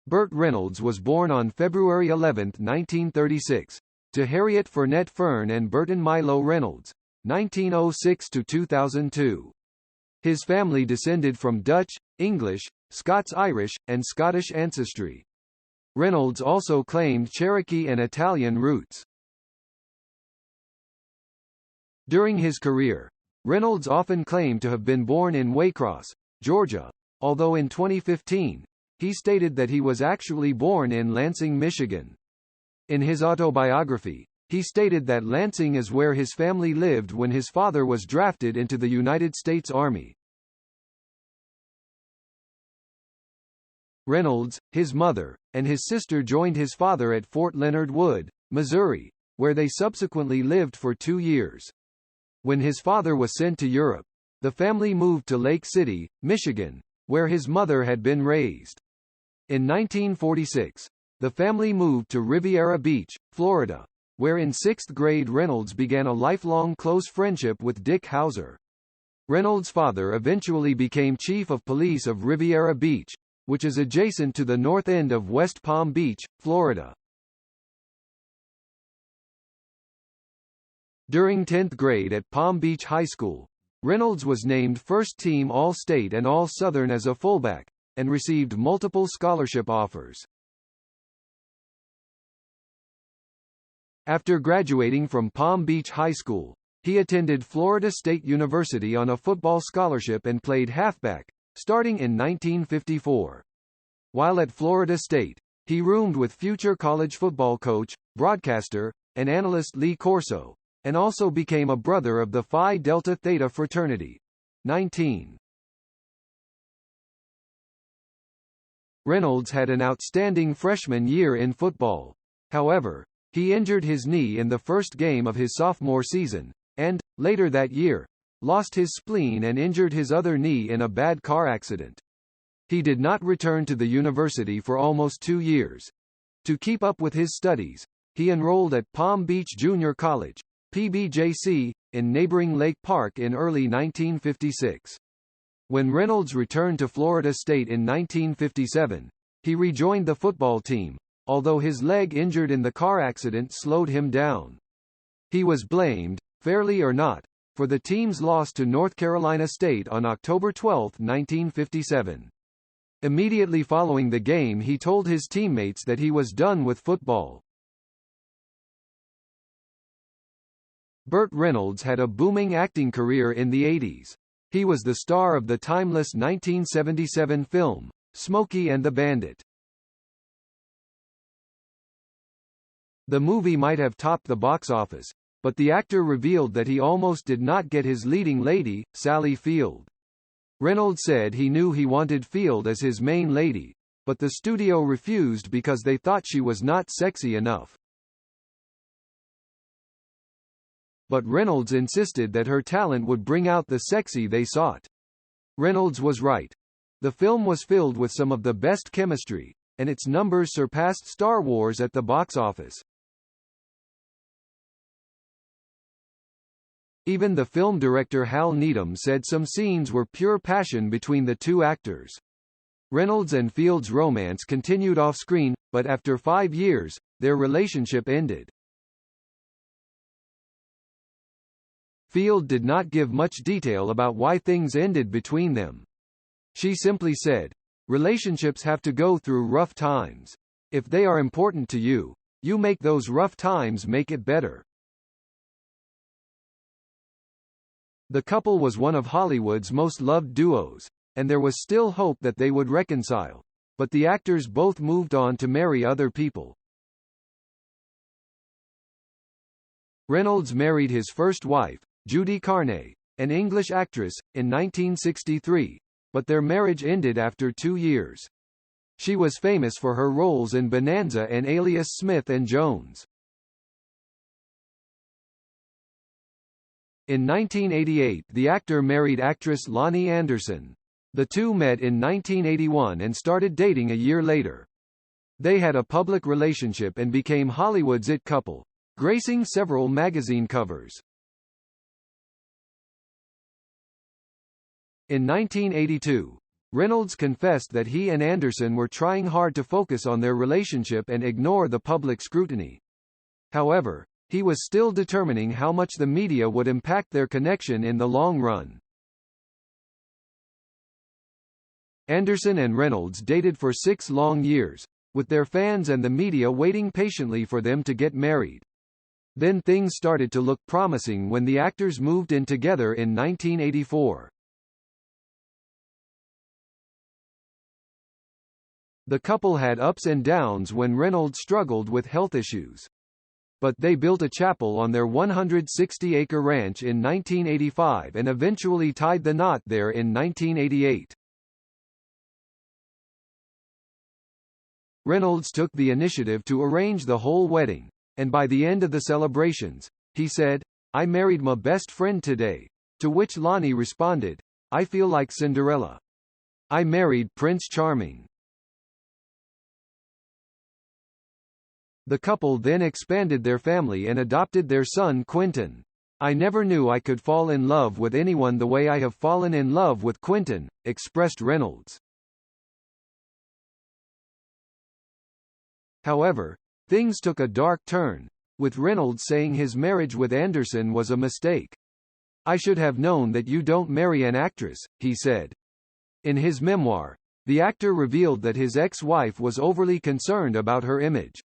Burt Reynolds was born on February 11, 1936, to Harriet Furnett Fern and Burton Milo Reynolds, 1906–2002. His family descended from Dutch, English, Scots-Irish, and Scottish ancestry. Reynolds also claimed Cherokee and Italian roots. During his career, Reynolds often claimed to have been born in Waycross, Georgia, although in 2015, he stated that he was actually born in Lansing, Michigan. In his autobiography, he stated that Lansing is where his family lived when his father was drafted into the United States Army. Reynolds, his mother, and his sister joined his father at Fort Leonard Wood, Missouri, where they subsequently lived for 2 years. When his father was sent to Europe, the family moved to Lake City, Michigan, where his mother had been raised. In 1946, the family moved to Riviera Beach, Florida, where in 6th grade Reynolds began a lifelong close friendship with Dick Hauser. Reynolds' father eventually became chief of police of Riviera Beach, which is adjacent to the north end of West Palm Beach, Florida. During 10th grade at Palm Beach High School, Reynolds was named first-team All-State and All-Southern as a fullback, and received multiple scholarship offers. After graduating from Palm Beach High School, he attended Florida State University on a football scholarship and played halfback, starting in 1954. While at Florida State, he roomed with future college football coach, broadcaster, and analyst Lee Corso, and also became a brother of the Phi Delta Theta fraternity. 19. Reynolds had an outstanding freshman year in football. However, he injured his knee in the first game of his sophomore season, and, later that year, lost his spleen and injured his other knee in a bad car accident. He did not return to the university for almost 2 years. To keep up with his studies, he enrolled at Palm Beach Junior College, PBJC, in neighboring Lake Park in early 1956. When Reynolds returned to Florida State in 1957, he rejoined the football team, although his leg injured in the car accident slowed him down. He was blamed, fairly or not, for the team's loss to North Carolina State on October 12, 1957. Immediately following the game, he told his teammates that he was done with football. Burt Reynolds had a booming acting career in the 80s. He was the star of the timeless 1977 film, Smokey and the Bandit. The movie might have topped the box office, but the actor revealed that he almost did not get his leading lady, Sally Field. Reynolds said he knew he wanted Field as his main lady, but the studio refused because they thought she was not sexy enough. But Reynolds insisted that her talent would bring out the sexy they sought. Reynolds was right. The film was filled with some of the best chemistry, and its numbers surpassed Star Wars at the box office. Even the film director Hal Needham said some scenes were pure passion between the two actors. Reynolds and Field's romance continued off-screen, but after 5 years, their relationship ended. Field did not give much detail about why things ended between them. She simply said, "Relationships have to go through rough times. If they are important to you, you make those rough times make it better." The couple was one of Hollywood's most loved duos, and there was still hope that they would reconcile, but the actors both moved on to marry other people. Reynolds married his first wife, Judy Carney, an English actress, in 1963, but their marriage ended after 2 years. She was famous for her roles in Bonanza and Alias Smith and Jones. In 1988, the actor married actress Lonnie Anderson. The two met in 1981 and started dating a year later. They had a public relationship and became Hollywood's it couple, gracing several magazine covers. In 1982, Reynolds confessed that he and Anderson were trying hard to focus on their relationship and ignore the public scrutiny. However, he was still determining how much the media would impact their connection in the long run. Anderson and Reynolds dated for 6 long years, with their fans and the media waiting patiently for them to get married. Then things started to look promising when the actors moved in together in 1984. The couple had ups and downs when Reynolds struggled with health issues. But they built a chapel on their 160-acre ranch in 1985 and eventually tied the knot there in 1988. Reynolds took the initiative to arrange the whole wedding, and by the end of the celebrations, he said, "I married my best friend today," to which Lonnie responded, "I feel like Cinderella. I married Prince Charming." The couple then expanded their family and adopted their son Quentin. "I never knew I could fall in love with anyone the way I have fallen in love with Quentin," expressed Reynolds. However, things took a dark turn, with Reynolds saying his marriage with Anderson was a mistake. "I should have known that you don't marry an actress," he said. In his memoir, the actor revealed that his ex-wife was overly concerned about her image.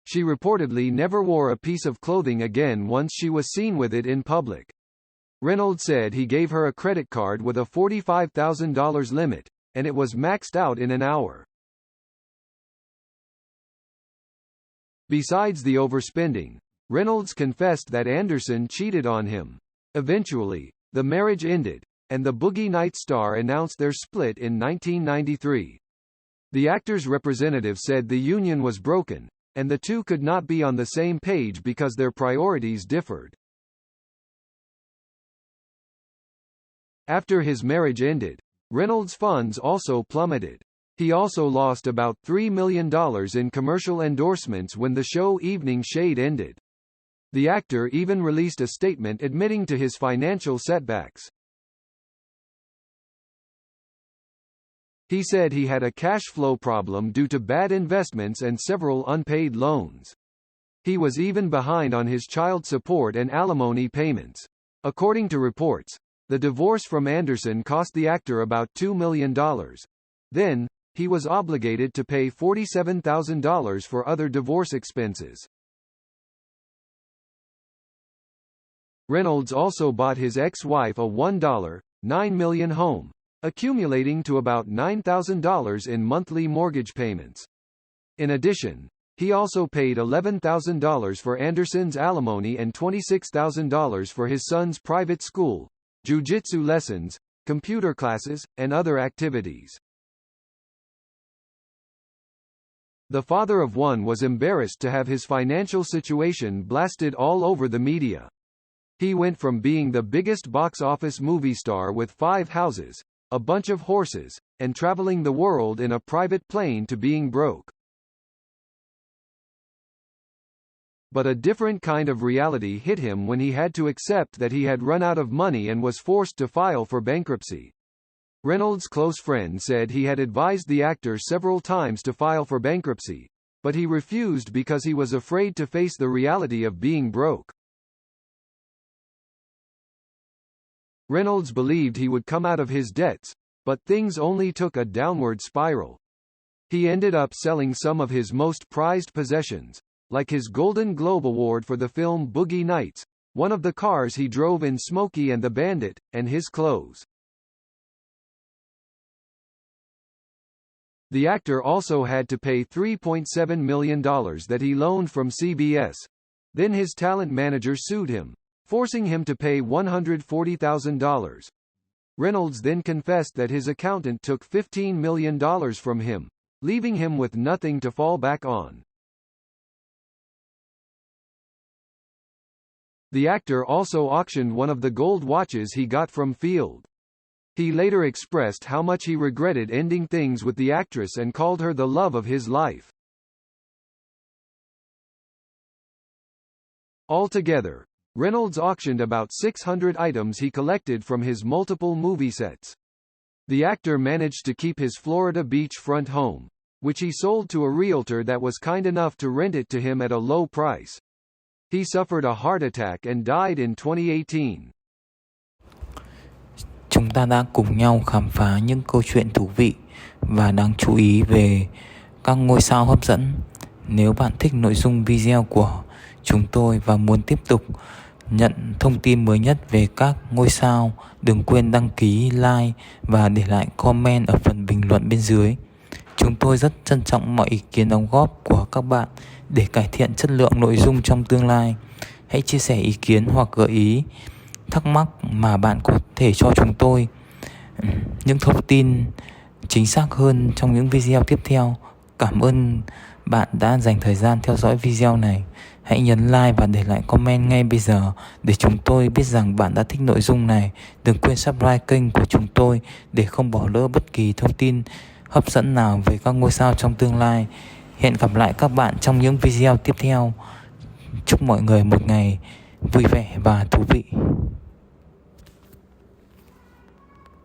She reportedly never wore a piece of clothing again once she was seen with it in public. Reynolds said he gave her a credit card with a $45,000 limit, and it was maxed out in an hour. Besides the overspending, Reynolds confessed that Anderson cheated on him. Eventually, the marriage ended, and the Boogie Nights star announced their split in 1993. The actor's representative said the union was broken, and the two could not be on the same page because their priorities differed. After his marriage ended, Reynolds' funds also plummeted. He also lost about $3 million in commercial endorsements when the show Evening Shade ended. The actor even released a statement admitting to his financial setbacks. He said he had a cash flow problem due to bad investments and several unpaid loans. He was even behind on his child support and alimony payments. According to reports, the divorce from Anderson cost the actor about $2 million. Then, he was obligated to pay $47,000 for other divorce expenses. Reynolds also bought his ex-wife a $1.9 million home, accumulating to about $9,000 in monthly mortgage payments. In addition, he also paid $11,000 for Anderson's alimony and $26,000 for his son's private school, jiu-jitsu lessons, computer classes, and other activities. The father of one was embarrassed to have his financial situation blasted all over the media. He went from being the biggest box office movie star with 5 houses, a bunch of horses, and traveling the world in a private plane to being broke. But a different kind of reality hit him when he had to accept that he had run out of money and was forced to file for bankruptcy. Reynolds' close friend said he had advised the actor several times to file for bankruptcy, but he refused because he was afraid to face the reality of being broke. Reynolds believed he would come out of his debts, but things only took a downward spiral. He ended up selling some of his most prized possessions, like his Golden Globe Award for the film Boogie Nights, one of the cars he drove in Smokey and the Bandit, and his clothes. The actor also had to pay $3.7 million that he loaned from CBS. Then his talent manager sued him, forcing him to pay $140,000. Reynolds then confessed that his accountant took $15 million from him, leaving him with nothing to fall back on. The actor also auctioned one of the gold watches he got from Field. He later expressed how much he regretted ending things with the actress and called her the love of his life. Altogether, Reynolds auctioned about 600 items he collected from his multiple movie sets. The actor managed to keep his Florida beachfront home, which he sold to a realtor that was kind enough to rent it to him at a low price. He suffered a heart attack and died in 2018. Chúng ta đã cùng nhau khám phá những câu chuyện thú vị và đáng chú ý về các ngôi sao hấp dẫn. Nếu bạn thích nội dung video của chúng tôi và muốn tiếp tục nhận thông tin mới nhất về các ngôi sao, đừng quên đăng ký, like và để lại comment ở phần bình luận bên dưới. Chúng tôi rất trân trọng mọi ý kiến đóng góp của các bạn để cải thiện chất lượng nội dung trong tương lai. Hãy chia sẻ ý kiến hoặc gợi ý, thắc mắc mà bạn có thể cho chúng tôi những thông tin chính xác hơn trong những video tiếp theo. Cảm ơn bạn đã dành thời gian theo dõi video này. Hãy nhấn like và để lại comment ngay bây giờ để chúng tôi biết rằng bạn đã thích nội dung này. Đừng quên subscribe kênh của chúng tôi để không bỏ lỡ bất kỳ thông tin hấp dẫn nào về các ngôi sao trong tương lai. Hẹn gặp lại các bạn trong những video tiếp theo. Chúc mọi người một ngày vui vẻ và thú vị.